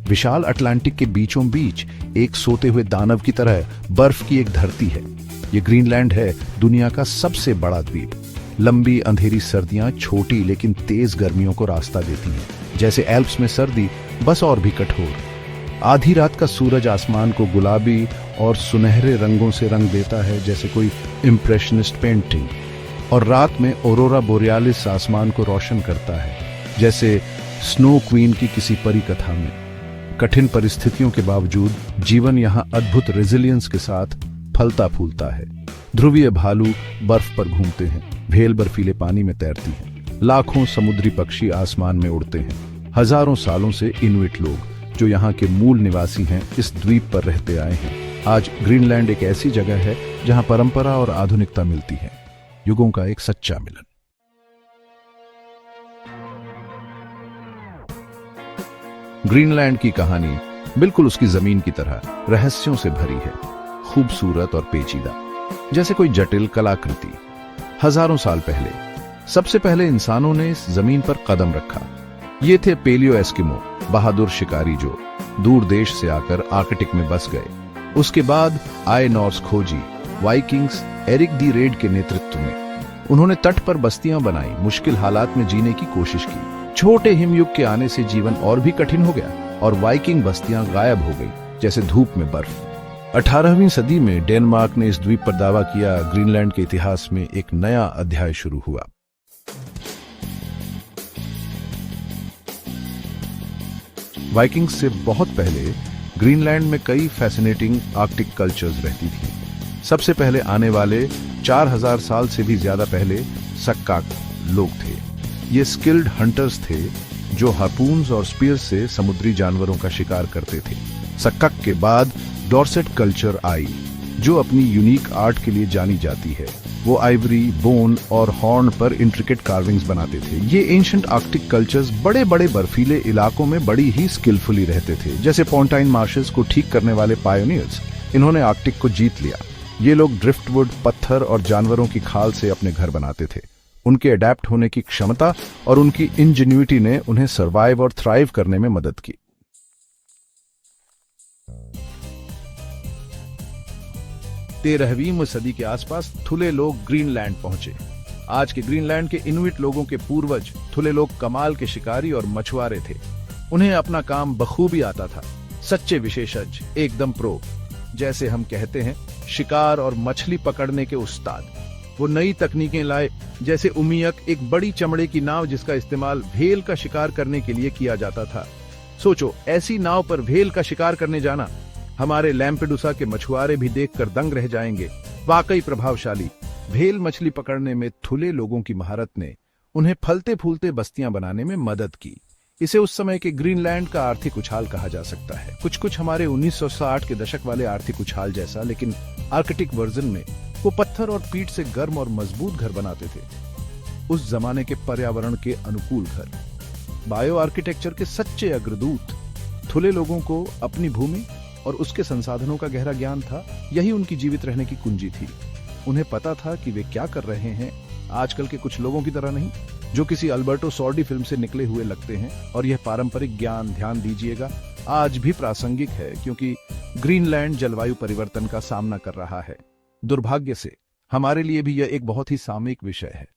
विशाल Atlantic के बीचों बीच एक सोते हुए दानव की तरह बर्फ की एक धरती है। ये ग्रीनलैंड है, दुनिया का सबसे बड़ा द्वीप। लंबी अंधेरी सर्दियां छोटी लेकिन तेज गर्मियों को रास्ता देती हैं। जैसे एल्प्स में सर्दी, बस और भी कठोर। आधी रात का सूरज आसमान को गुलाबी और सुनहरे रंगों से रंग देता है, जैसे कोई इम्प्रेशनिस्ट पेंटिंग। और रात में ऑरोरा बोरियालिस आसमान को रोशन करता है, जैसे स्नो क्वीन की किसी परी कथा में। कठिन परिस्थितियों के बावजूद जीवन यहाँ अद्भुत रेजिलियंस के साथ फलता फूलता है। ध्रुवीय भालू बर्फ पर घूमते हैं, भेल बर्फीले पानी में तैरती हैं, लाखों समुद्री पक्षी आसमान में उड़ते हैं। हजारों सालों से इनुइट लोग, जो यहाँ के मूल निवासी हैं, इस द्वीप पर रहते आए हैं। आज ग्रीनलैंड एक ऐसी जगह है जहाँ परंपरा और आधुनिकता मिलती है, युगों का एक सच्चा मिलन। ग्रीनलैंड की कहानी बिल्कुल उसकी जमीन की तरह रहस्यों से भरी है, खूबसूरत और पेचीदा, जैसे कोई जटिल कलाकृति। हजारों साल पहले सबसे पहले इंसानों ने इस जमीन पर कदम रखा। ये थे पेलियो एस्किमो, बहादुर शिकारी जो दूर देश से आकर आर्कटिक में बस गए। उसके बाद आए नॉर्स खोजी, वाइकिंग्स एरिक दी रेड के नेतृत्व में। उन्होंने तट पर बस्तियां बनाई, मुश्किल हालात में जीने की कोशिश की। छोटे हिमयुग के आने से जीवन और भी कठिन हो गया और वाइकिंग बस्तियां गायब हो गई, जैसे धूप में बर्फ। 18वीं सदी में डेनमार्क ने इस द्वीप पर दावा किया। ग्रीनलैंड के इतिहास में एक नया अध्याय शुरू हुआ। वाइकिंग्स से बहुत पहले ग्रीनलैंड में कई फैसिनेटिंग आर्कटिक कल्चर्स रहती थी। सबसे पहले आने वाले 4000 साल से भी ज्यादा पहले सक्काक लोग थे। ये स्किल्ड हंटर्स थे जो हार्पून्स और स्पीयर से समुद्री जानवरों का शिकार करते थे। सक्काक के बाद डॉर्सेट कल्चर आई, जो अपनी यूनिक आर्ट के लिए जानी जाती है। वो आइवरी, बोन और हॉर्न पर इंट्रिकेट कार्विंग्स बनाते थे। ये एंशिएंट आर्कटिक कल्चर्स बड़े बड़े बर्फीले इलाकों में बड़ी ही स्किलफुली रहते थे, जैसे पोंटाइन मार्शेस को ठीक करने वाले पायोनियर्स। इन्होंने आर्कटिक को जीत लिया। ये लोग ड्रिफ्टवुड, पत्थर और जानवरों की खाल से अपने घर बनाते थे। उनके अडेप्ट होने की क्षमता और उनकी इंजेन्युइटी ने उन्हें सर्वाइव और थ्राइव करने में मदद की। 13वीं सदी के आसपास थुले लोग ग्रीनलैंड पहुंचे। आज के ग्रीनलैंड के इनुइट लोगों के पूर्वज थुले लोग कमाल के शिकारी और मछुआरे थे। उन्हें अपना काम बखूबी आता था। सच्चे विशेषज्ञ, एकदम प्रो, जैसे हम कहते हैं, शिकार और मछली पकड़ने के उस्ताद। वो नई तकनीकें लाए, जैसे उमियक, एक बड़ी चमड़े की नाव जिसका इस्तेमाल भेल का शिकार करने के लिए किया जाता था। सोचो, ऐसी नाव पर भेल का शिकार करने जाना। हमारे लैम्पेडुसा के मछुआरे भी देखकर दंग रह जाएंगे। वाकई प्रभावशाली। भेल मछली पकड़ने में थुले लोगों की महारत ने उन्हें फलते फूलते बस्तियां बनाने में मदद की। इसे उस समय के ग्रीनलैंड का आर्थिक उछाल कहा जा सकता है। कुछ हमारे 1960 के दशक वाले आर्थिक उछाल जैसा, लेकिन आर्कटिक वर्जन में वो पत्थर और पीट से गर्म और मजबूत घर बनाते थे। उस जमाने के पर्यावरण के अनुकूल घर, बायो आर्किटेक्चर के सच्चे अग्रदूत। थुले लोगों को अपनी भूमि और उसके संसाधनों का गहरा ज्ञान था। यही उनकी जीवित रहने की कुंजी थी। उन्हें पता था कि वे क्या कर रहे हैं। आजकल के कुछ लोगों की तरह नहीं, जो किसी अल्बर्टो सॉर्डी फिल्म से निकले हुए लगते हैं। और यह पारंपरिक ज्ञान, ध्यान दीजिएगा, आज भी प्रासंगिक है, क्योंकि ग्रीनलैंड जलवायु परिवर्तन का सामना कर रहा है। दुर्भाग्य से हमारे लिए भी यह एक बहुत ही सामयिक विषय है।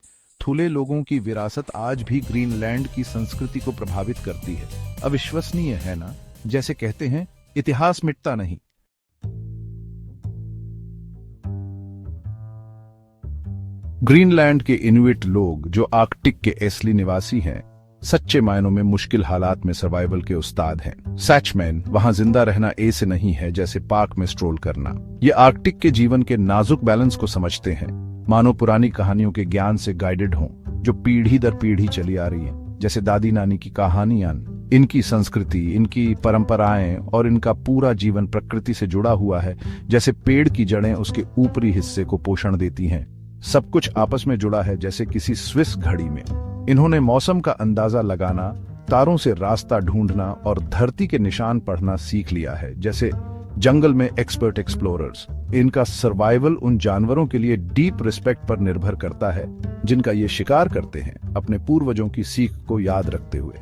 थुले लोगों की विरासत आज भी ग्रीनलैंड की संस्कृति को प्रभावित करती है। अविश्वसनीय है ना? जैसे कहते हैं, इतिहास मिटता नहीं। ग्रीनलैंड के इनुइट लोग, जो आर्कटिक के असली निवासी हैं, सच्चे मायनों में मुश्किल हालात में सर्वाइवल के उस्ताद हैं। सैचमैन, वहां जिंदा रहना ए से नहीं है जैसे पार्क में स्ट्रोल करना। ये आर्कटिक के जीवन के नाजुक बैलेंस को समझते हैं, मानो पुरानी कहानियों के ज्ञान से गाइडेड हों, जो पीढ़ी दर पीढ़ी चली आ रही हैं, जैसे दादी नानी की कहानियां। इनकी संस्कृति, इनकी परंपराएं और इनका पूरा जीवन प्रकृति से जुड़ा हुआ है। जैसे पेड़ की जड़ें उसके ऊपरी हिस्से को पोषण देती हैं। सब कुछ आपस में जुड़ा है, जैसे किसी स्विस घड़ी में। इन्होंने मौसम का अंदाजा लगाना, तारों से रास्ता ढूंढना और धरती के निशान पढ़ना सीख लिया है, जैसे जंगल में एक्सपर्ट एक्सप्लोरर्स। इनका सर्वाइवल उन जानवरों के लिए डीप रिस्पेक्ट पर निर्भर करता है जिनका ये शिकार करते हैं, अपने पूर्वजों की सीख को याद रखते हुए।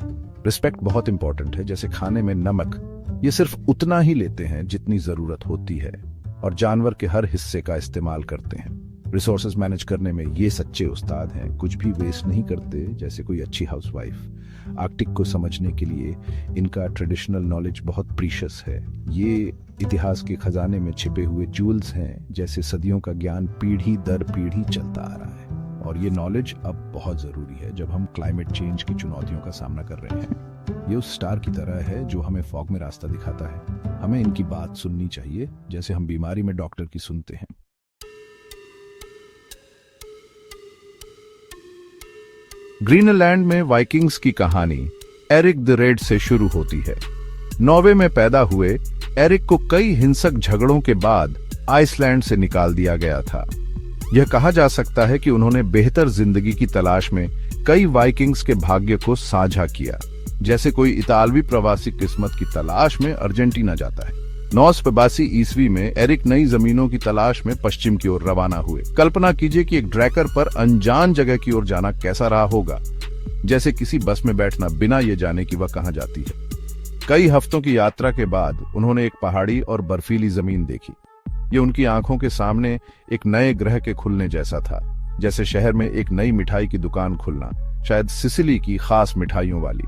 रिस्पेक्ट बहुत इंपॉर्टेंट है, जैसे खाने में नमक। ये सिर्फ उतना ही लेते हैं जितनी जरूरत होती है और जानवर के हर हिस्से का इस्तेमाल करते हैं। रिसोर्सेज मैनेज करने में ये सच्चे उस्ताद हैं, कुछ भी वेस्ट नहीं करते, जैसे कोई अच्छी हाउसवाइफ। आर्कटिक को समझने के लिए इनका ट्रेडिशनल नॉलेज बहुत प्रीशियस है। ये इतिहास के खजाने में छिपे हुए जूल्स हैं, जैसे सदियों का ज्ञान पीढ़ी दर पीढ़ी चलता आ रहा है। और ये नॉलेज अब बहुत जरूरी है जब हम क्लाइमेट चेंज की चुनौतियों का सामना कर रहे हैं। ये उस स्टार की तरह है जो हमें फॉग में रास्ता दिखाता है। हमें इनकी बात सुननी चाहिए, जैसे हम बीमारी में डॉक्टर की सुनते हैं। ग्रीनलैंड में वाइकिंग्स की कहानी एरिक द रेड से शुरू होती है। नॉर्वे में पैदा हुए एरिक को कई हिंसक झगड़ों के बाद आइसलैंड से निकाल दिया गया था। यह कहा जा सकता है कि उन्होंने बेहतर जिंदगी की तलाश में कई वाइकिंग्स के भाग्य को साझा किया, जैसे कोई इतालवी प्रवासी किस्मत की तलाश में अर्जेंटीना जाता है। 982 ईस्वी में एरिक नई जमीनों की तलाश में पश्चिम की ओर रवाना हुए। कल्पना कीजिए कि एक ड्रैकर पर अनजान जगह की ओर जाना कैसा रहा होगा, जैसे किसी बस में बैठना बिना ये जाने कि वह कहां जाती है। कई हफ्तों की यात्रा के बाद उन्होंने एक पहाड़ी और बर्फीली जमीन देखी। ये उनकी आंखों के सामने एक नए ग्रह के खुलने जैसा था, जैसे शहर में एक नई मिठाई की दुकान खुलना, शायद सिसिली की खास मिठाइयों वाली।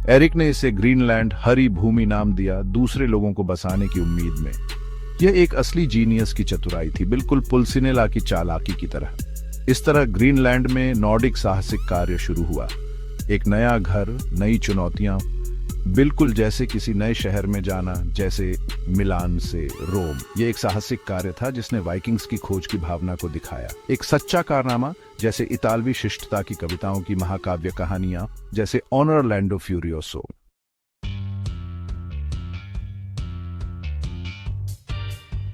एरिक ने इसे ग्रीनलैंड हरी भूमि नाम दिया, दूसरे लोगों को बसाने की उम्मीद में। यह एक असली जीनियस की चतुराई थी, बिल्कुल पुलसिनेला की चालाकी की तरह। इस तरह ग्रीनलैंड में नॉर्डिक साहसिक कार्य शुरू हुआ। एक नया घर, नई चुनौतियां, बिल्कुल जैसे किसी नए शहर में जाना, जैसे मिलान से रोम। यह एक साहसिक कार्य था जिसने वाइकिंग्स की खोज की भावना को दिखाया। एक सच्चा कारनामा, जैसे इतालवी शिष्टता की कविताओं की महाकाव्य कहानियां, जैसे ऑर्लैंडो फ्यूरियोसो।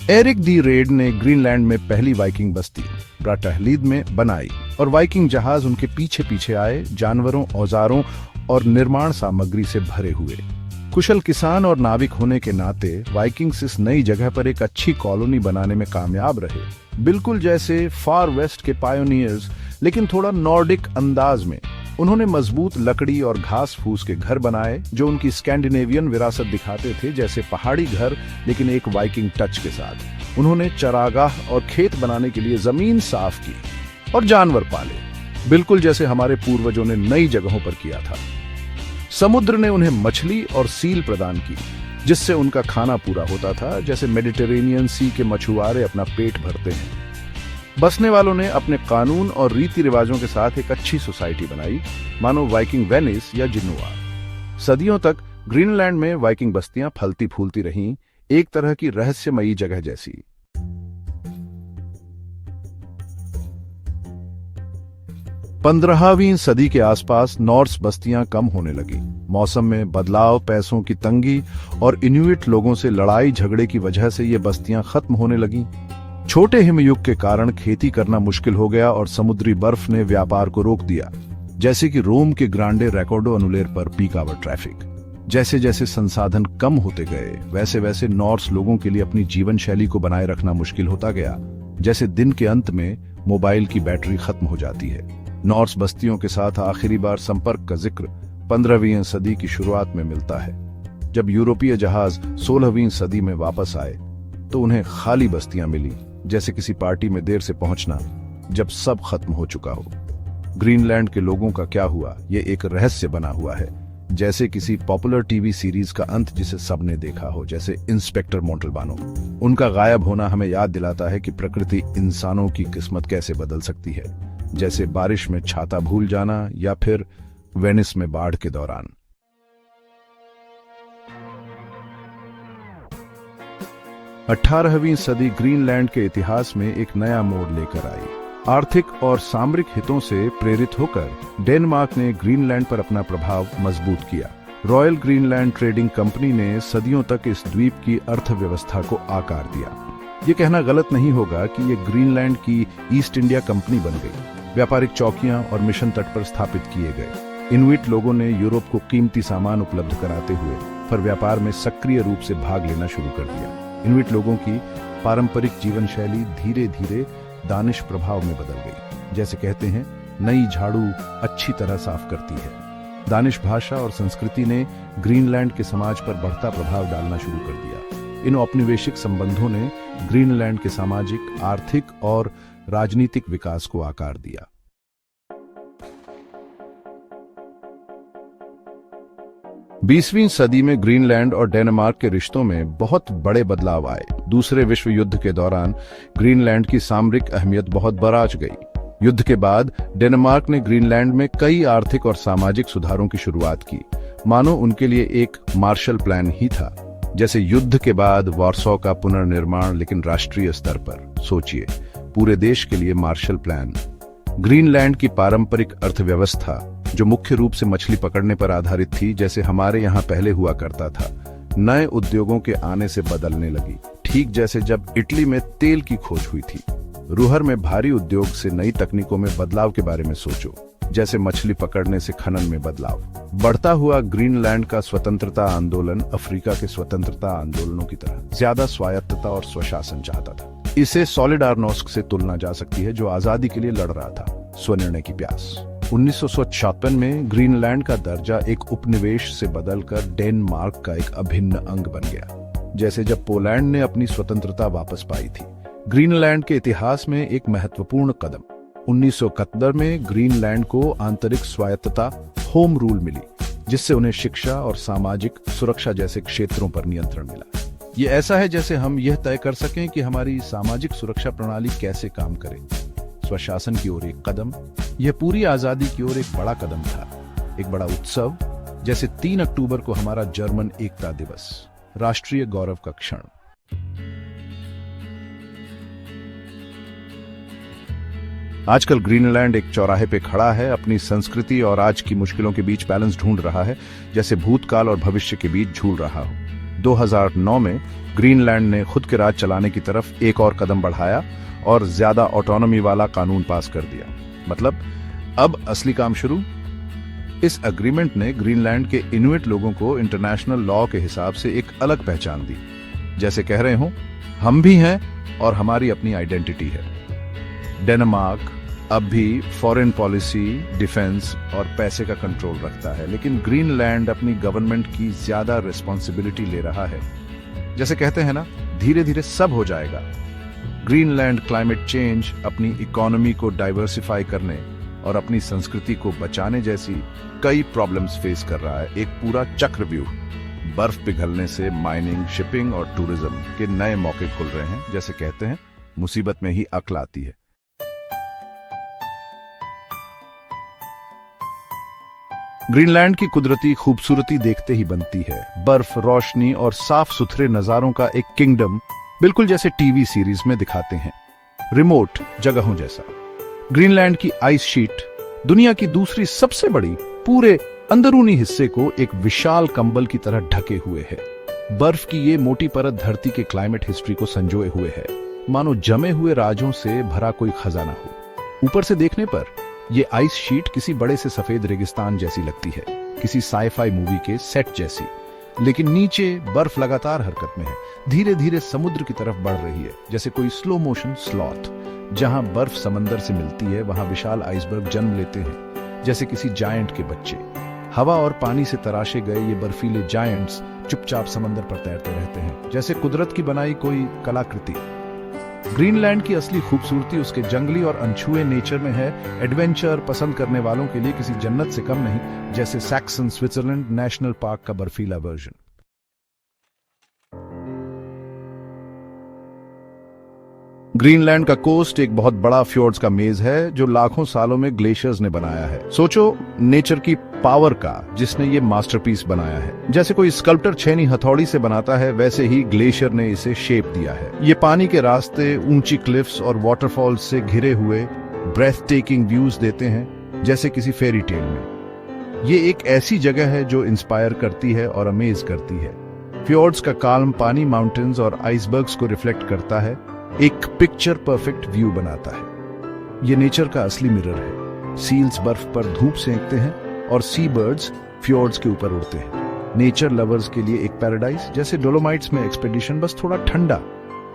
एरिक दी रेड ने ग्रीनलैंड में पहली वाइकिंग बस्ती ब्राटाह्लीद में बनाई और वाइकिंग जहाज उनके पीछे पीछे आए, जानवरों, औजारों और निर्माण सामग्री से भरे हुए। कुशल किसान और नाविक होने के नाते वाइकिंग्स इस नई जगह पर एक अच्छी कॉलोनी बनाने में कामयाब रहे, बिल्कुल जैसे फार वेस्ट के पायोनियर्स, लेकिन थोड़ा नॉर्डिक अंदाज में। उन्होंने मजबूत लकड़ी और घास फूस के घर बनाए जो उनकी स्कैंडिनेवियन विरासत दिखाते थे, जैसे पहाड़ी घर लेकिन एक वाइकिंग टच के साथ। उन्होंने चरागाह और खेत बनाने के लिए जमीन साफ की और जानवर पाले, बिल्कुल जैसे हमारे पूर्वजों ने नई जगहों पर किया था। समुद्र ने उन्हें मछली और सील प्रदान की, जिससे उनका खाना पूरा होता था, जैसे मेडिटेरेनियन सी के मछुआरे अपना पेट भरते हैं। बसने वालों ने अपने कानून और रीति रिवाजों के साथ एक अच्छी सोसाइटी बनाई, मानो वाइकिंग वेनिस या जिनुआ। सदियों तक ग्रीनलैंड में वाइकिंग बस्तियां फलती फूलती रहीं, एक तरह की रहस्यमयी जगह जैसी। 15वीं सदी के आसपास नॉर्स बस्तियां कम होने लगी। मौसम में बदलाव, पैसों की तंगी और इन्यूइट लोगों से लड़ाई झगड़े की वजह से ये बस्तियां खत्म होने लगी। छोटे हिमयुग के कारण खेती करना मुश्किल हो गया और समुद्री बर्फ ने व्यापार को रोक दिया, जैसे कि रोम के ग्रांडे रेकॉर्डो अनुलेर पर पीक आवर ट्रैफिक। जैसे जैसे संसाधन कम होते गए, वैसे वैसे नॉर्स लोगों के लिए अपनी जीवन शैली को बनाए रखना मुश्किल होता गया। जैसे दिन के अंत में मोबाइल की बैटरी खत्म हो जाती है। नॉर्स बस्तियों के साथ आखिरी बार संपर्क का जिक्र 15वीं सदी की शुरुआत में मिलता है। जब यूरोपीय जहाज 16वीं सदी में वापस आए तो उन्हें खाली बस्तियां मिली, जैसे किसी पार्टी में देर से पहुंचना जब सब खत्म हो चुका हो। ग्रीनलैंड के लोगों का क्या हुआ, ये एक रहस्य बना हुआ है, जैसे किसी पॉपुलर टीवी सीरीज का अंत जिसे सबने देखा हो, जैसे इंस्पेक्टर मोंटलबानो। उनका गायब होना हमें याद दिलाता है कि प्रकृति इंसानों की किस्मत कैसे बदल सकती है, जैसे बारिश में छाता भूल जाना या फिर वेनिस में बाढ़ के दौरान। 18वीं सदी ग्रीनलैंड के इतिहास में एक नया मोड़ लेकर आई। आर्थिक और सामरिक हितों से प्रेरित होकर डेनमार्क ने ग्रीनलैंड पर अपना प्रभाव मजबूत किया। रॉयल ग्रीनलैंड ट्रेडिंग कंपनी ने सदियों तक इस द्वीप की अर्थव्यवस्था को आकार दिया। ये कहना गलत नहीं होगा कि ये ग्रीनलैंड की ईस्ट इंडिया कंपनी बन गई। व्यापारिक चौकियां और मिशन तट पर स्थापित किए गए। इनुइट लोगों ने यूरोप को कीमती सामान उपलब्ध कराते हुए पर व्यापार में सक्रिय रूप से भाग लेना शुरू कर दिया। इनुइट लोगों की पारंपरिक जीवन शैली धीरे धीरे दानिश प्रभाव में बदल गई। जैसे कहते हैं, नई झाड़ू अच्छी तरह साफ करती है। दानिश भाषा और संस्कृति ने ग्रीनलैंड के समाज पर बढ़ता प्रभाव डालना शुरू कर दिया। इन औपनिवेशिक संबंधों ने ग्रीनलैंड के सामाजिक, आर्थिक और राजनीतिक विकास को आकार दिया। 20वीं सदी में ग्रीनलैंड और डेनमार्क के रिश्तों में बहुत बड़े बदलाव आए। दूसरे विश्व युद्ध के दौरान ग्रीनलैंड की सामरिक अहमियत बहुत बढ़ गई। युद्ध के बाद डेनमार्क ने ग्रीनलैंड में कई आर्थिक और सामाजिक सुधारों की शुरुआत की, मानो उनके लिए एक मार्शल प्लान ही था। जैसे युद्ध के बाद वार्सो का पुनर्निर्माण, लेकिन राष्ट्रीय स्तर पर। सोचिए, पूरे देश के लिए मार्शल प्लान। ग्रीनलैंड की पारंपरिक अर्थव्यवस्था, जो मुख्य रूप से मछली पकड़ने पर आधारित थी, जैसे हमारे यहाँ पहले हुआ करता था, नए उद्योगों के आने से बदलने लगी। ठीक जैसे जब इटली में तेल की खोज हुई थी। रूहर में भारी उद्योग से नई तकनीकों में बदलाव के बारे में सोचो, जैसे मछली पकड़ने से खनन में बदलाव। बढ़ता हुआ ग्रीनलैंड का स्वतंत्रता आंदोलन अफ्रीका के स्वतंत्रता आंदोलनों की तरह ज्यादा स्वायत्तता और स्वशासन चाहता था। इसे सॉलिडारनोस्क से तुलना जा सकती है, जो आजादी के लिए लड़ रहा था, स्वनिर्णय की प्यास। 1956 में ग्रीनलैंड का दर्जा एक उपनिवेश से बदलकर डेनमार्क का एक अभिन्न अंग बन गया, जैसे जब पोलैंड ने अपनी स्वतंत्रता वापस पाई थी। ग्रीनलैंड के इतिहास में एक महत्वपूर्ण कदम। 1971 में ग्रीनलैंड को आंतरिक स्वायत्तता, होम रूल मिली, जिससे उन्हें शिक्षा और सामाजिक सुरक्षा जैसे क्षेत्रों पर नियंत्रण मिला। ये ऐसा है जैसे हम यह तय कर सकें कि हमारी सामाजिक सुरक्षा प्रणाली कैसे काम करे। स्वशासन की ओर एक कदम, यह पूरी आजादी की ओर एक बड़ा कदम था, एक बड़ा उत्सव, जैसे 3 अक्टूबर को हमारा जर्मन एकता दिवस, राष्ट्रीय गौरव का क्षण। आजकल ग्रीनलैंड एक चौराहे पे खड़ा है, अपनी संस्कृति और आज की मुश्किलों के बीच बैलेंस ढूंढ रहा है, जैसे भूतकाल और भविष्य के बीच झूल रहा हो। 2009 में ग्रीनलैंड ने खुद के राज चलाने की तरफ एक और कदम बढ़ाया और ज्यादा ऑटोनॉमी वाला कानून पास कर दिया। मतलब अब असली काम शुरू। इस एग्रीमेंट ने ग्रीनलैंड के इनुइट लोगों को इंटरनेशनल लॉ के हिसाब से एक अलग पहचान दी, जैसे कह रहे हो हम भी हैं और हमारी अपनी आइडेंटिटी है। डेनमार्क अब भी फॉरेन पॉलिसी, डिफेंस और पैसे का कंट्रोल रखता है, लेकिन ग्रीनलैंड अपनी गवर्नमेंट की ज्यादा रिस्पॉन्सिबिलिटी ले रहा है। जैसे कहते हैं ना, धीरे धीरे सब हो जाएगा। ग्रीनलैंड क्लाइमेट चेंज, अपनी इकोनॉमी को डाइवर्सिफाई करने और अपनी संस्कृति को बचाने जैसी कई प्रॉब्लम्स फेस कर रहा है। एक पूरा चक्रव्यूह। बर्फ पिघलने से माइनिंग, शिपिंग और टूरिज्म के नए मौके खुल रहे हैं। जैसे कहते हैं, मुसीबत में ही अक्ल आती है। ग्रीनलैंड की कुदरती खूबसूरती देखते ही बनती है। बर्फ, रोशनी और साफ सुथरे नजारों का एक किंगडम, बिल्कुल जैसे टीवी सीरीज में दिखाते हैं, रिमोट जगहों जैसा। ग्रीनलैंड की आइस शीट दुनिया की दूसरी सबसे बड़ी, पूरे अंदरूनी हिस्से को एक विशाल कंबल की तरह ढके हुए है। बर्फ की ये मोटी परत धरती के क्लाइमेट हिस्ट्री को संजोए हुए है, मानो जमे हुए राजों से भरा कोई खजाना हो। ऊपर से देखने पर ये आइस शीट किसी बड़े से सफेद रेगिस्तान जैसी लगती है, किसी साई-फाई मूवी के सेट जैसी। लेकिन नीचे बर्फ लगातार हरकत में है, धीरे धीरे समुद्र की तरफ बढ़ रही है, जैसे कोई स्लो मोशन स्लॉथ। जहां बर्फ समंदर से मिलती है, वहां विशाल आइसबर्ग जन्म लेते हैं, जैसे किसी जायंट के बच्चे। हवा और पानी से तराशे गए ये बर्फीले जायंट्स चुपचाप समंदर पर तैरते रहते हैं, जैसे कुदरत की बनाई कोई कलाकृति। ग्रीनलैंड की असली खूबसूरती उसके जंगली और अनछुए नेचर में है। एडवेंचर पसंद करने वालों के लिए किसी जन्नत से कम नहीं, जैसे सैक्सन स्विट्जरलैंड नेशनल पार्क का बर्फीला वर्जन। ग्रीनलैंड का कोस्ट एक बहुत बड़ा फ्योर्ड्स का मेज है, जो लाखों सालों में ग्लेशियर्स ने बनाया है। सोचो नेचर की पावर का, जिसने ये मास्टरपीस बनाया है। जैसे कोई स्कल्प्टर छेनी हथौड़ी से बनाता है, वैसे ही ग्लेशियर ने इसे शेप दिया है। ये पानी के रास्ते, ऊंची क्लिफ्स और वाटरफॉल्स से घिरे हुए ब्रेथ टेकिंग व्यूज देते हैं, जैसे किसी फेरी टेल में। ये एक ऐसी जगह है जो इंस्पायर करती है और अमेज करती है। फ्योर्ड्स का काल्म पानी माउंटेन्स और आइसबर्ग्स को रिफ्लेक्ट करता है, एक पिक्चर परफेक्ट व्यू बनाता है। ये नेचर का असली मिरर है। सील्स बर्फ पर धूप सेंकते हैं और सी बर्ड्स फ्योर्ड्स के ऊपर उड़ते हैं। नेचर लवर्स के लिए एक पैराडाइज, जैसे डोलोमाइट्स में एक्सपेडिशन, बस थोड़ा ठंडा।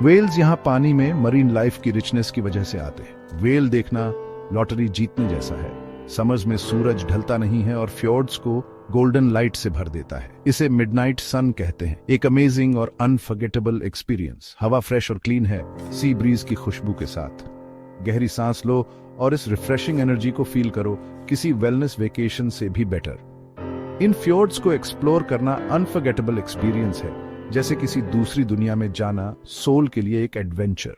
वेल्स यहाँ पानी में मरीन लाइफ की रिचनेस की वजह से आते हैं। वेल देखना लॉटरी जीतने जैसा है। समर्स में सूरज ढलता नहीं है और फ्योर्ड्स को गोल्डन लाइट से भर देता है। इसे मिडनाइट सन कहते हैं। एक अमेजिंग और अनफॉरगेटेबल एक्सपीरियंस। हवा फ्रेश और क्लीन है, सी ब्रीज की खुशबू के साथ। गहरी सांस लो और इस रिफ्रेशिंग एनर्जी को फील करो, किसी वेलनेस वेकेशन से भी बेटर। इन फ्योर्ड्स को एक्सप्लोर करना अनफॉरगेटेबल एक्सपीरियंस है, जैसे किसी दूसरी दुनिया में जाना, सोल के लिए एक एडवेंचर।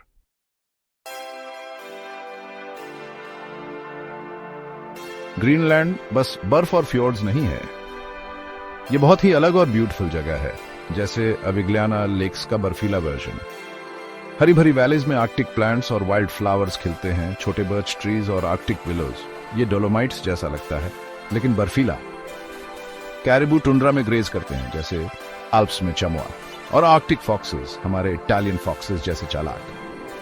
ग्रीनलैंड बस बर्फ और फ्योर्ड्स नहीं है, ये बहुत ही अलग और ब्यूटीफुल जगह है, जैसे अविग्लियाना लेक्स का बर्फीला वर्जन। हरी भरी वैलीज में आर्कटिक प्लांट्स और वाइल्ड फ्लावर्स खिलते हैं, छोटे बर्च ट्रीज और आर्कटिक विलोज। ये डोलोमाइट्स जैसा लगता है लेकिन बर्फीला। कैरिबू टुंड्रा में ग्रेज करते हैं, जैसे आल्प्स में चमुआ। और आर्कटिक फॉक्सेस, हमारे इटालियन फॉक्सेस जैसे चालाक,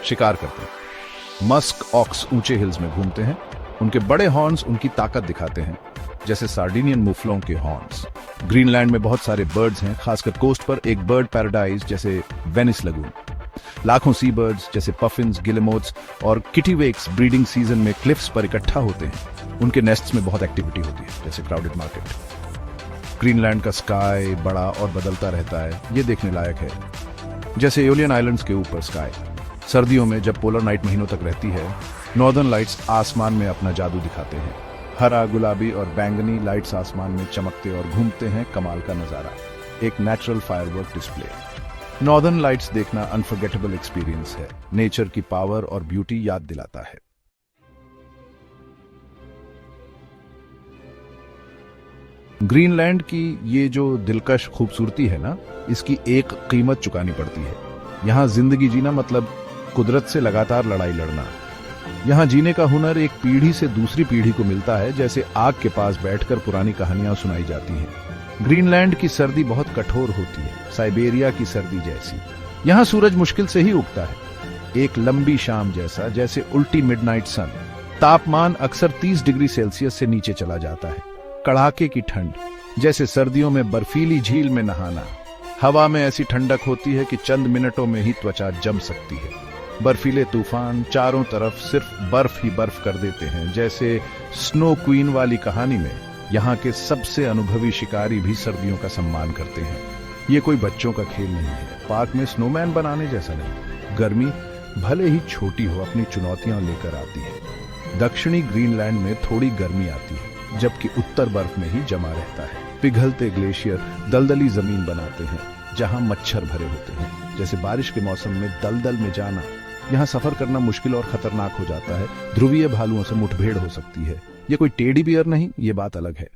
शिकार करते हैं। मस्क ऑक्स ऊंचे हिल्स में घूमते हैं, उनके बड़े हॉर्न्स उनकी ताकत दिखाते हैं, जैसे सार्डिनियन मुफलों के हॉर्न्स। ग्रीनलैंड में बहुत सारे बर्ड्स हैं, खासकर कोस्ट पर एक बर्ड पैराडाइज जैसे वेनिस लगून। लाखों सी बर्ड्स जैसे पफिन्स, गिलेमोट्स और किटीवेक्स ब्रीडिंग सीजन में क्लिफ्स पर इकट्ठा होते हैं। उनके नेस्ट्स में बहुत एक्टिविटी होती है, जैसे क्राउडेड मार्केट। ग्रीनलैंड का स्काई बड़ा और बदलता रहता है, ये देखने लायक है। जैसे एओलियन आइलैंड्स के ऊपर स्काई सर्दियों में जब पोलर नाइट महीनों तक रहती है, नॉर्दर्न लाइट्स आसमान में अपना जादू दिखाते हैं। हरा, गुलाबी और बैंगनी लाइट्स आसमान में चमकते और घूमते हैं, कमाल का नजारा, एक natural firework display. Northern lights देखना अनफॉरगेटेबल एक्सपीरियंस है, नेचर की पावर और ब्यूटी याद दिलाता है। ग्रीनलैंड की ये जो दिलकश खूबसूरती है ना, इसकी एक कीमत चुकानी पड़ती है। यहाँ जिंदगी जीना मतलब कुदरत से लगातार लड़ाई लड़ना। यहाँ जीने का हुनर एक पीढ़ी से दूसरी पीढ़ी को मिलता है, जैसे आग के पास बैठकर पुरानी कहानियां सुनाई जाती हैं। ग्रीनलैंड की सर्दी बहुत कठोर होती है, साइबेरिया की सर्दी जैसी। यहाँ सूरज मुश्किल से ही उगता है, एक लंबी शाम जैसा, जैसे उल्टी मिडनाइट सन। तापमान अक्सर 30 डिग्री सेल्सियस से नीचे चला जाता है। कड़ाके की ठंड, जैसे सर्दियों में बर्फीली झील में नहाना। हवा में ऐसी ठंडक होती है कि चंद मिनटों में ही त्वचा जम सकती है। बर्फीले तूफान चारों तरफ सिर्फ बर्फ ही बर्फ कर देते हैं, जैसे स्नो क्वीन वाली कहानी में। यहाँ के सबसे अनुभवी शिकारी भी सर्दियों का सम्मान करते हैं। ये कोई बच्चों का खेल नहीं है, पार्क में स्नोमैन बनाने जैसा नहीं। गर्मी भले ही छोटी हो, अपनी चुनौतियां लेकर आती है। दक्षिणी ग्रीनलैंड में थोड़ी गर्मी आती है, जबकि उत्तर बर्फ में ही जमा रहता है। पिघलते ग्लेशियर दलदली जमीन बनाते हैं, जहां मच्छर भरे होते हैं। जैसे बारिश के मौसम में दलदल में जाना, यहाँ सफर करना मुश्किल और खतरनाक हो जाता है। ध्रुवीय भालुओं से मुठभेड़ हो सकती है। ये कोई टेडी बियर नहीं, ये बात अलग है।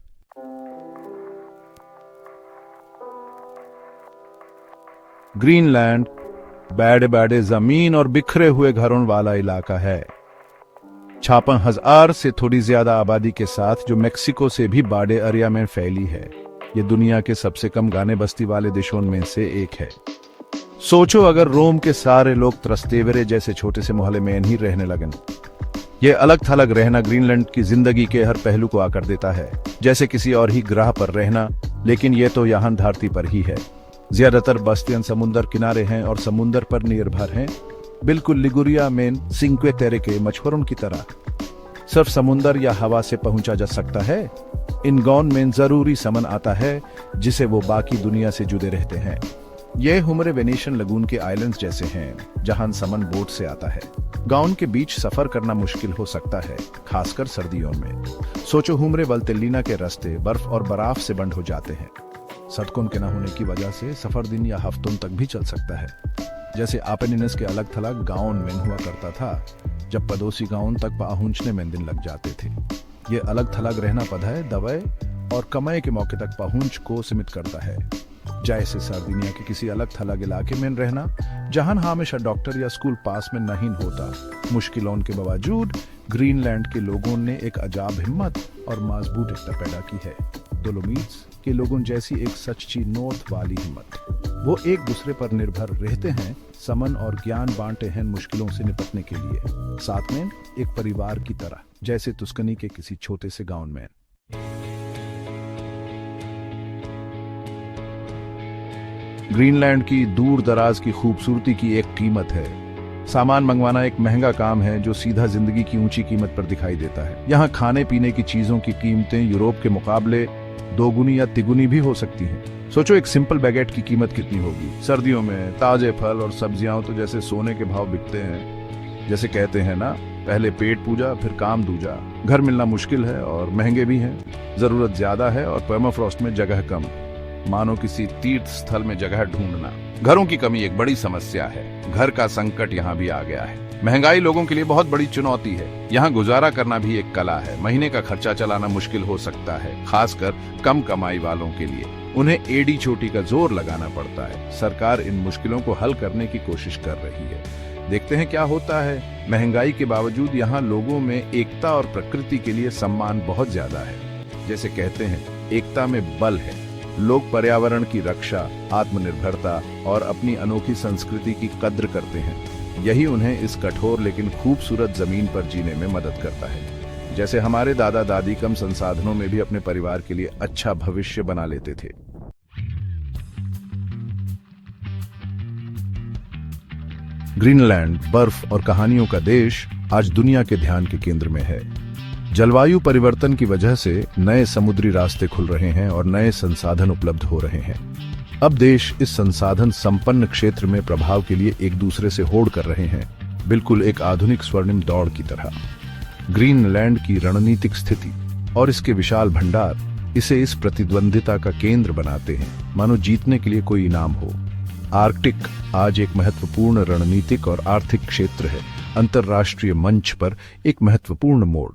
ग्रीनलैंड बैडे बैडे जमीन और बिखरे हुए घरों वाला इलाका है। 56,000 से थोड़ी ज्यादा आबादी के साथ, जो मेक्सिको से भी बड़े एरिया में फैली है। ये दुनिया के सबसे कम गाने बस्ती वाले देशों में से एक है। सोचो अगर रोम के सारे लोग त्रस्तेवरे जैसे छोटे से मोहल्ले में ही रहने लगन। ये अलग थलग रहना ग्रीनलैंड की जिंदगी के हर पहलू को आकर देता है, जैसे किसी और ही ग्रह पर रहना, लेकिन ये तो यहाँ धरती पर ही है। ज्यादातर बस्तियां समुंदर किनारे हैं और समुंदर पर निर्भर हैं, बिल्कुल लिगुरिया में सिंक्वे तेरे के मछुआरों की तरह। सिर्फ समुंदर या हवा से पहुंचा जा सकता है। इन गांव में जरूरी समन आता है, जिसे वो बाकी दुनिया से जुड़े रहते हैं। ये हुमरे वेनेशियन लगून के आइलैंड्स जैसे हैं, जहां समन बोट से आता है। गांव के बीच सफर करना मुश्किल हो सकता है, खासकर सर्दियों में। सोचो हुमरे वल्तेलिना के रास्ते बर्फ और बर्फ से बंद हो जाते हैं। सड़कों के न होने की वजह से सफर दिन या हफ्तों तक भी चल सकता है। जैसे आपेनिनस के अलग थलग गांव में हुआ करता था, जब पड़ोसी गांव तक पहुंचने में दिन लग जाते थे। ये अलग थलग रहना पढ़ाई, दवाई और कमाई के मौके तक पहुंच को सीमित करता है। जैसे सार्डिनिया के किसी अलग थलग इलाके में रहना, जहां हमेशा डॉक्टर या स्कूल पास में नहीं होता। मुश्किलों के बावजूद ग्रीनलैंड के लोगों ने एक अजाब हिम्मत और मजबूत एकता पैदा की है। डोलोमीट्स के लोगों जैसी एक सच्ची नॉर्थ वाली हिम्मत। वो एक दूसरे पर निर्भर रहते हैं, समन और ज्ञान बांटते हैं मुश्किलों से निपटने के लिए, साथ में एक परिवार की तरह, जैसे तुस्कनी के किसी छोटे से गांव में। ग्रीनलैंड की दूर दराज की खूबसूरती की एक कीमत है। सामान मंगवाना एक महंगा काम है जो सीधा जिंदगी की ऊंची कीमत पर दिखाई देता है। यहाँ खाने पीने की चीजों की कीमतें यूरोप के मुकाबले दोगुनी या तिगुनी भी हो सकती हैं। सोचो एक सिंपल बैगेट की कीमत कितनी होगी। सर्दियों में ताजे फल और सब्जियां तो जैसे सोने के भाव बिकते हैं। जैसे कहते हैं ना, पहले पेट पूजा फिर काम दूजा। घर मिलना मुश्किल है और महंगे भी हैं। जरूरत ज्यादा है और पर्माफ्रॉस्ट में जगह कम। मानो किसी तीर्थ स्थल में जगह ढूंढना। घरों की कमी एक बड़ी समस्या है। घर का संकट यहाँ भी आ गया है। महंगाई लोगों के लिए बहुत बड़ी चुनौती है। यहाँ गुजारा करना भी एक कला है। महीने का खर्चा चलाना मुश्किल हो सकता है, खासकर कम कमाई वालों के लिए। उन्हें एड़ी चोटी का जोर लगाना पड़ता है। सरकार इन मुश्किलों को हल करने की कोशिश कर रही है। देखते हैं क्या होता है। महंगाई के बावजूद यहाँ लोगों में एकता और प्रकृति के लिए सम्मान बहुत ज्यादा है। जैसे कहते हैं, एकता में बल है। लोग पर्यावरण की रक्षा, आत्मनिर्भरता और अपनी अनोखी संस्कृति की कद्र करते हैं। यही उन्हें इस कठोर लेकिन खूबसूरत जमीन पर जीने में मदद करता है। जैसे हमारे दादा दादी कम संसाधनों में भी अपने परिवार के लिए अच्छा भविष्य बना लेते थे। ग्रीनलैंड, बर्फ और कहानियों का देश, आज दुनिया के ध्यान के केंद्र में है। जलवायु परिवर्तन की वजह से नए समुद्री रास्ते खुल रहे हैं और नए संसाधन उपलब्ध हो रहे हैं। अब देश इस संसाधन संपन्न क्षेत्र में प्रभाव के लिए एक दूसरे से होड़ कर रहे हैं, बिल्कुल एक आधुनिक स्वर्णिम दौड़ की तरह। ग्रीनलैंड की रणनीतिक स्थिति और इसके विशाल भंडार इसे इस प्रतिद्वंदिता का केंद्र बनाते हैं, मानो जीतने के लिए कोई इनाम हो। आर्कटिक आज एक महत्वपूर्ण रणनीतिक और आर्थिक क्षेत्र है, अंतर्राष्ट्रीय मंच पर एक महत्वपूर्ण मोड़।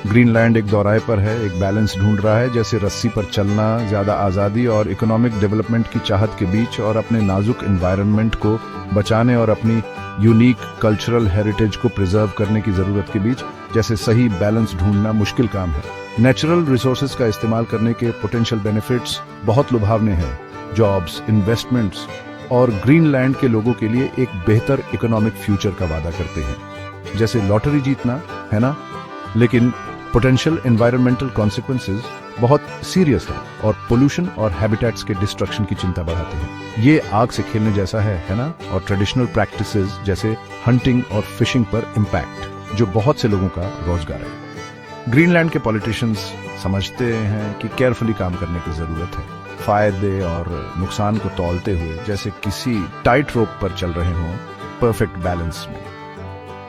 ग्रीनलैंड एक दौराहे पर है, एक बैलेंस ढूंढ रहा है, जैसे रस्सी पर चलना, ज्यादा आजादी और इकोनॉमिक डेवलपमेंट की चाहत के बीच, और अपने नाजुक एनवायरनमेंट को बचाने और अपनी यूनिक कल्चरल हेरिटेज को प्रिजर्व करने की जरूरत के बीच जैसे सही बैलेंस ढूंढना मुश्किल काम है। नेचुरल रिसोर्सेज का इस्तेमाल करने के पोटेंशियल बेनिफिट्स बहुत लुभावने हैं। जॉब्स, इन्वेस्टमेंट्स और ग्रीनलैंड के लोगों के लिए एक बेहतर इकोनॉमिक फ्यूचर का वादा करते हैं। जैसे लॉटरी जीतना है ना, लेकिन पोटेंशियल एनवायरमेंटल कॉन्सिक्वेंसेस बहुत सीरियस है और पोल्यूशन और हैबिटेट्स के डिस्ट्रक्शन की चिंता बढ़ाते हैं। ये आग से खेलने जैसा है ना। और ट्रेडिशनल प्रैक्टिसेस जैसे हंटिंग और फिशिंग पर इम्पैक्ट, जो बहुत से लोगों का रोजगार है। ग्रीनलैंड के पॉलिटिशियंस समझते हैं कि केयरफुली काम करने की जरूरत है, फायदे और नुकसान को तौलते हुए, जैसे किसी टाइट रोप पर चल रहे हों, परफेक्ट बैलेंस में।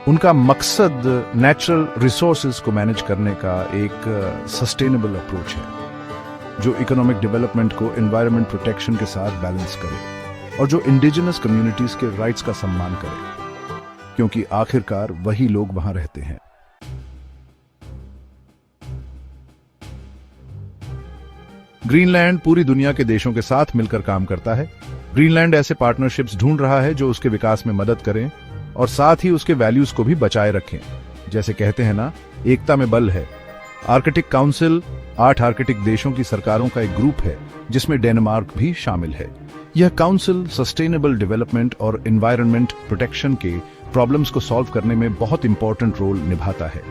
उनका मकसद नेचुरल रिसोर्सेज को मैनेज करने का एक सस्टेनेबल अप्रोच है, जो इकोनॉमिक डेवलपमेंट को एनवायरनमेंट प्रोटेक्शन के साथ बैलेंस करे और जो इंडिजिनस कम्युनिटीज के राइट्स का सम्मान करे, क्योंकि आखिरकार वही लोग वहां रहते हैं। ग्रीनलैंड पूरी दुनिया के देशों के साथ मिलकर काम करता है। ग्रीनलैंड ऐसे पार्टनरशिप्स ढूंढ रहा है जो उसके विकास में मदद करें और साथ ही उसके वैल्यूज को भी बचाए रखें। जैसे कहते हैं ना, एकता में बल है। आर्कटिक काउंसिल 8 आर्कटिक देशों की सरकारों का एक ग्रुप है, जिसमें डेनमार्क भी शामिल है। यह काउंसिल सस्टेनेबल डेवलपमेंट और एनवायरनमेंट प्रोटेक्शन के प्रॉब्लम्स को सॉल्व करने में बहुत इंपॉर्टेंट रोल निभाता है।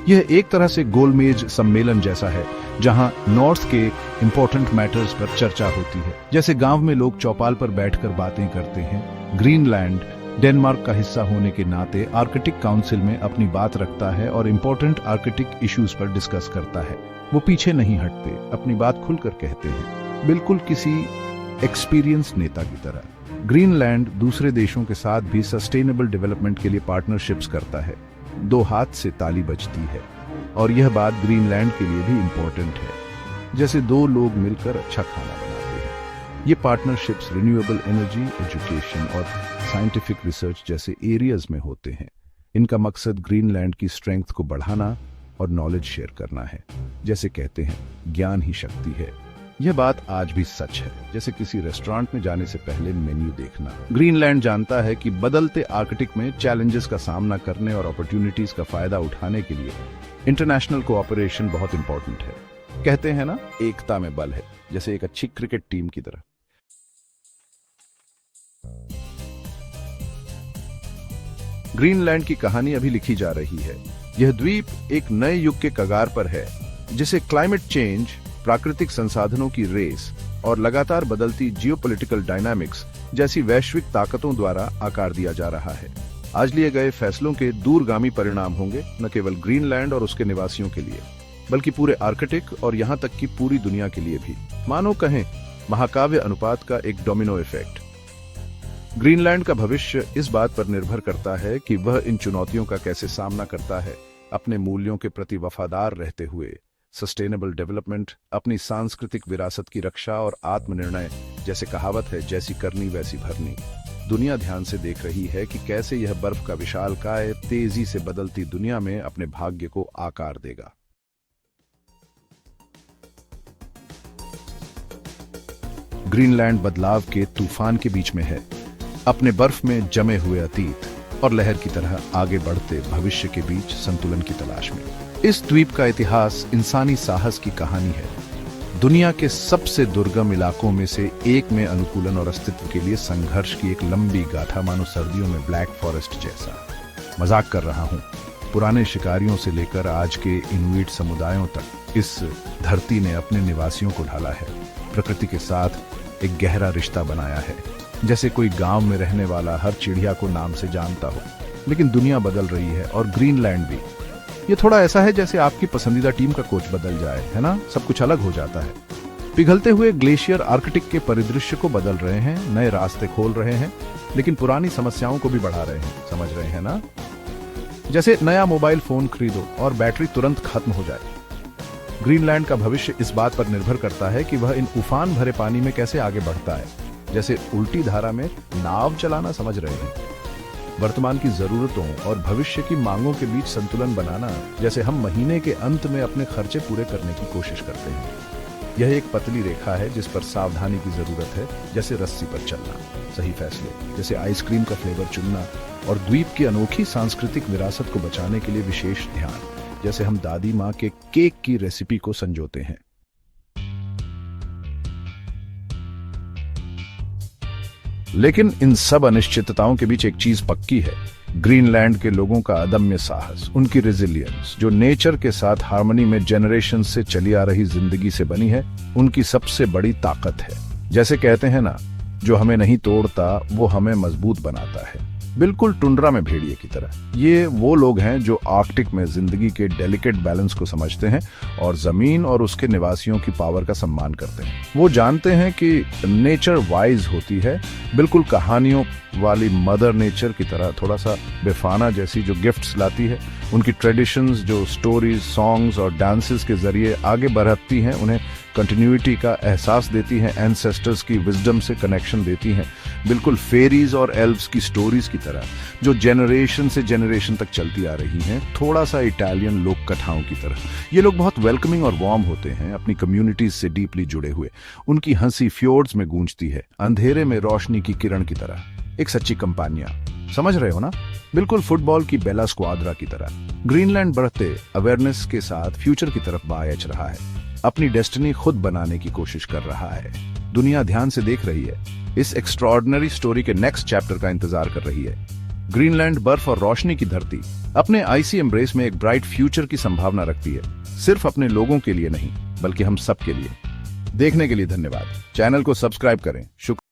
यह एक तरह से गोलमेज सम्मेलन जैसा है, जहां नॉर्थ के इंपॉर्टेंट मैटर्स पर चर्चा होती है। जैसे गांव में लोग चौपाल पर बैठकर बातें करते हैं, ग्रीनलैंड डेनमार्क का हिस्सा होने के नाते आर्कटिक काउंसिल में अपनी बात रखता है और इंपॉर्टेंट आर्कटिक इश्यूज पर डिस्कस करता है। वो पीछे नहीं हटते, अपनी बात खुलकर कहते हैं, बिल्कुल किसी एक्सपीरियंस नेता की तरह। ग्रीनलैंड दूसरे देशों के साथ भी सस्टेनेबल डेवलपमेंट के लिए पार्टनरशिप्स करता है। 2 हाथ से ताली बजती है, और यह बात ग्रीनलैंड के लिए भी इंपॉर्टेंट है। जैसे 2 लोग मिलकर अच्छा खाना बनाते हैं। ये पार्टनरशिप्स रिन्यूएबल एनर्जी, एजुकेशन और साइंटिफिक रिसर्च जैसे एरियाज में होते हैं। इनका मकसद ग्रीनलैंड की स्ट्रेंथ को बढ़ाना और नॉलेज शेयर करना है। जैसे कहते हैं, ज्ञान ही शक्ति है। यह बात आज भी सच है। जैसे किसी रेस्टोरेंट में जाने से पहले मेन्यू देखना। ग्रीनलैंड जानता है कि बदलते आर्कटिक में चैलेंजेस का सामना करने और अपॉर्चुनिटीज का फायदा उठाने के लिए इंटरनेशनल कोऑपरेशन बहुत इंपॉर्टेंट है। कहते हैं ना, एकता में बल है, जैसे एक अच्छी क्रिकेट टीम की तरह। ग्रीनलैंड की कहानी अभी लिखी जा रही है। यह द्वीप एक नए युग के कगार पर है, जिसे क्लाइमेट चेंज, प्राकृतिक संसाधनों की रेस और लगातार बदलती जियोपॉलिटिकल डायनामिक्स जैसी वैश्विक ताकतों द्वारा आकार दिया जा रहा है। आज लिए गए फैसलों के दूरगामी परिणाम होंगे न केवल ग्रीनलैंड और उसके निवासियों के लिए, बल्कि पूरे आर्कटिक और यहाँ तक कि पूरी दुनिया के लिए भी। मानो कहें महाकाव्य अनुपात का एक डोमिनो इफेक्ट। ग्रीनलैंड का भविष्य इस बात पर निर्भर करता है कि वह इन चुनौतियों का कैसे सामना करता है, अपने मूल्यों के प्रति वफादार रहते हुए। सस्टेनेबल डेवलपमेंट, अपनी सांस्कृतिक विरासत की रक्षा और आत्मनिर्णय, जैसे कहावत है, जैसी करनी वैसी भरनी। दुनिया ध्यान से देख रही है कि कैसे यह बर्फ का विशालकाय तेजी से बदलती दुनिया में अपने भाग्य को आकार देगा। ग्रीनलैंड बदलाव के तूफान के बीच में है, अपने बर्फ में जमे हुए अतीत और लहर की तरह आगे बढ़ते भविष्य के बीच संतुलन की तलाश में। इस द्वीप का इतिहास इंसानी साहस की कहानी है। दुनिया के सबसे दुर्गम इलाकों में से एक में अनुकूलन और अस्तित्व के लिए संघर्ष की एक लंबी गाथा, मानो सर्दियों में ब्लैक फॉरेस्ट जैसा। मजाक कर रहा हूं। पुराने शिकारियों से लेकर आज के इनुइट समुदायों तक इस धरती ने अपने निवासियों को ढाला है, प्रकृति के साथ एक गहरा रिश्ता बनाया है। जैसे कोई गांव में रहने वाला हर चिड़िया को नाम से जानता हो। लेकिन दुनिया बदल रही है और ग्रीनलैंड भी। ये थोड़ा ऐसा है जैसे आपकी पसंदीदा टीम का कोच बदल जाए, है ना? सब कुछ अलग हो जाता है। पिघलते हुए ग्लेशियर आर्कटिक के परिदृश्य को बदल रहे हैं, नए रास्ते खोल रहे हैं, लेकिन पुरानी समस्याओं को भी बढ़ा रहे हैं। समझ रहे हैं ना? जैसे नया मोबाइल फोन खरीदो और बैटरी तुरंत खत्म हो जाए। ग्रीनलैंड का भविष्य इस बात पर निर्भर करता है कि वह इन उफान भरे पानी में कैसे आगे बढ़ता है। जैसे उल्टी धारा में नाव चलाना, समझ रहे हैं? वर्तमान की जरूरतों और भविष्य की मांगों के बीच संतुलन बनाना, जैसे हम महीने के अंत में अपने खर्चे पूरे करने की कोशिश करते हैं। यह एक पतली रेखा है जिस पर सावधानी की जरूरत है, जैसे रस्सी पर चलना। सही फैसले, जैसे आइसक्रीम का फ्लेवर चुनना, और द्वीप की अनोखी सांस्कृतिक विरासत को बचाने के लिए विशेष ध्यान, जैसे हम दादी माँ के केक की रेसिपी को संजोते हैं। लेकिन इन सब अनिश्चितताओं के बीच एक चीज पक्की है, ग्रीनलैंड के लोगों का अदम्य साहस, उनकी रेजिलियंस, जो नेचर के साथ हार्मनी में जनरेशन से चली आ रही जिंदगी से बनी है, उनकी सबसे बड़ी ताकत है। जैसे कहते हैं ना, जो हमें नहीं तोड़ता वो हमें मजबूत बनाता है। बिल्कुल टुंड्रा में भेड़िए की तरह। ये वो लोग हैं जो आर्कटिक में जिंदगी के डेलिकेट बैलेंस को समझते हैं और जमीन और उसके निवासियों की पावर का सम्मान करते हैं। वो जानते हैं कि नेचर वाइज होती है, बिल्कुल कहानियों वाली मदर नेचर की तरह, थोड़ा सा बेफाना जैसी, जो गिफ्ट्स लाती है। उनकी ट्रेडिशंस जो स्टोरीज, सॉन्ग्स और डांसेस के जरिए आगे बढ़ती हैं, उन्हें कंटिन्यूटी का एहसास देती हैं, एंसेस्टर्स की विजडम से कनेक्शन देती हैं, बिल्कुल फेरीज और एल्व्स की स्टोरीज की तरह, जो जनरेशन से जनरेशन तक चलती आ रही हैं, थोड़ा सा इटालियन लोक कथाओं की तरह। ये लोग बहुत वेलकमिंग और वार्म होते हैं, अपनी कम्युनिटीज से डीपली जुड़े हुए। उनकी हंसी फ्योर्ड्स में गूंजती है, अंधेरे में रोशनी की किरण की तरह, एक सच्ची कंपानिया। समझ रहे हो ना? बिल्कुल फुटबॉल की बेला स्क्वाड्रा की तरह। ग्रीनलैंड बढ़ते अवेयरनेस के साथ फ्यूचर की तरफ बायच रहा है, अपनी डेस्टिनी खुद बनाने की कोशिश कर रहा है। दुनिया ध्यान से देख रही है, इस एक्स्ट्रॉर्डिनरी स्टोरी के नेक्स्ट चैप्टर का इंतजार कर रही है। ग्रीनलैंड बर्फ और रोशनी की धरती अपने आइसी एम्ब्रेस में एक ब्राइट फ्यूचर की संभावना रखती है, सिर्फ अपने लोगों के लिए नहीं, बल्कि हम सब के लिए। देखने के लिए धन्यवाद। चैनल को सब्सक्राइब करें। शुक्रिया।